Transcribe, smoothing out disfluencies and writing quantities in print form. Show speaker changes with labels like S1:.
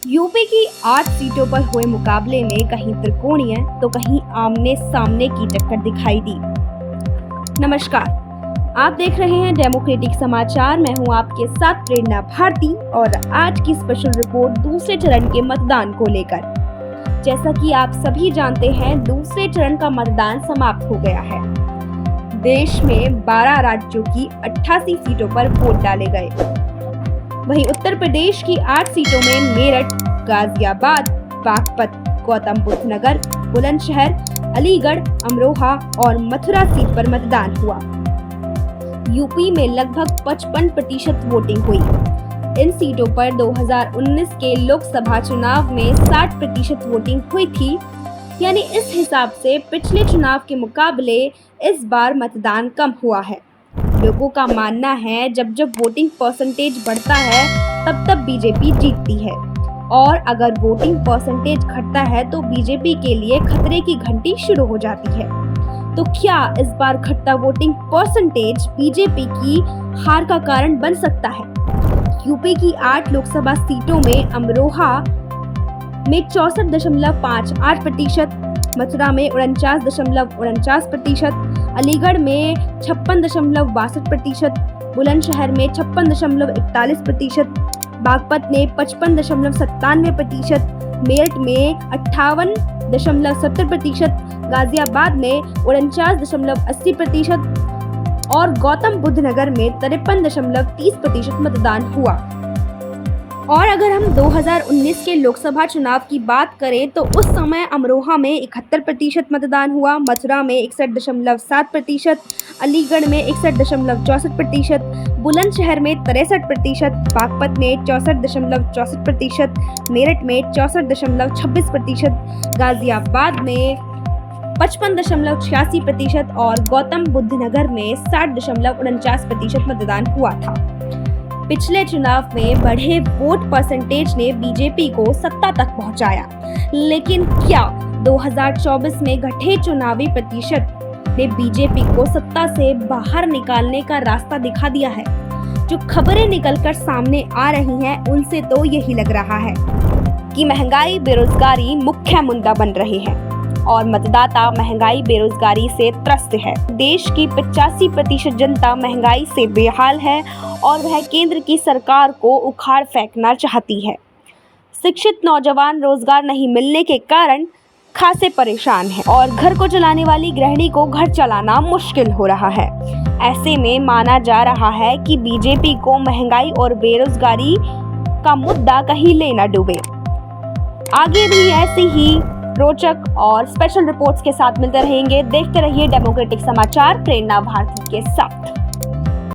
S1: UP की 8 सीटों पर हुए मुकाबले में कहीं त्रिकोणीय तो कहीं आमने सामने की टक्कर दिखाई दी। नमस्कार, आप देख रहे हैं डेमोक्रेटिक समाचार। मैं हूं आपके साथ प्रेरणा भारती और आज की स्पेशल रिपोर्ट दूसरे चरण के मतदान को लेकर। जैसा कि आप सभी जानते हैं, दूसरे चरण का मतदान समाप्त हो गया है। देश में 12 राज्यों की 88 सीटों पर वोट डाले गए। वहीं उत्तर प्रदेश की 8 सीटों में मेरठ, गाजियाबाद, बागपत, गौतम बुद्ध नगर, बुलंदशहर, अलीगढ़, अमरोहा और मथुरा सीट पर मतदान हुआ। यूपी में लगभग 55% वोटिंग हुई। इन सीटों पर 2019 के लोकसभा चुनाव में 60% वोटिंग हुई थी। यानी इस हिसाब से पिछले चुनाव के मुकाबले इस बार मतदान कम हुआ है। लोगों का मानना है जब वोटिंग परसेंटेज बढ़ता है तब बीजेपी जीतती है, और अगर वोटिंग परसेंटेज घटता है तो बीजेपी के लिए खतरे की घंटी शुरू हो जाती है। तो क्या इस बार घटता वोटिंग परसेंटेज बीजेपी की हार का कारण बन सकता है? यूपी की 8 लोकसभा सीटों में अमरोहा में 64.58%, मथुरा में 49.49%, अलीगढ़ में 56.62%, बुलंदशहर में 56.41%, बागपत में 55.97%, मेरठ में 58.70%, गाजियाबाद में 49.80% और गौतम बुद्ध नगर में 53.30% मतदान हुआ। और अगर हम 2019 के लोकसभा चुनाव की बात करें तो उस समय अमरोहा में 71% मतदान हुआ, मथुरा में 61.7%, अलीगढ़ में 61.64%, बुलंदशहर में 63%, बागपत में 64.64%, मेरठ में 64.26%, गाजियाबाद में 55.86% और गौतम बुद्ध नगर में 60.49% मतदान हुआ था। पिछले चुनाव में बढ़े वोट परसेंटेज ने बीजेपी को सत्ता तक पहुंचाया, लेकिन क्या 2024 में घटे चुनावी प्रतिशत ने बीजेपी को सत्ता से बाहर निकालने का रास्ता दिखा दिया है? जो खबरें निकलकर सामने आ रही हैं, उनसे तो यही लग रहा है कि महंगाई, बेरोजगारी मुख्य मुद्दा बन रहे हैं और मतदाता महंगाई, बेरोजगारी से त्रस्त है। देश की 85% जनता महंगाई से बेहाल है और वह केंद्र की सरकार को उखाड़ फेंकना चाहती है। शिक्षित नौजवान रोजगार नहीं मिलने के कारण खासे परेशान हैं और घर को चलाने वाली गृहिणी को घर चलाना मुश्किल हो रहा है। ऐसे में माना जा रहा है कि बीजेपी को महंगाई और बेरोजगारी का मुद्दा कहीं ले न डूबे। आगे भी ऐसी ही रोचक और स्पेशल रिपोर्ट्स के साथ मिलते रहेंगे। देखते रहिए डेमोक्रेटिक समाचार प्रेरणा भारती के साथ।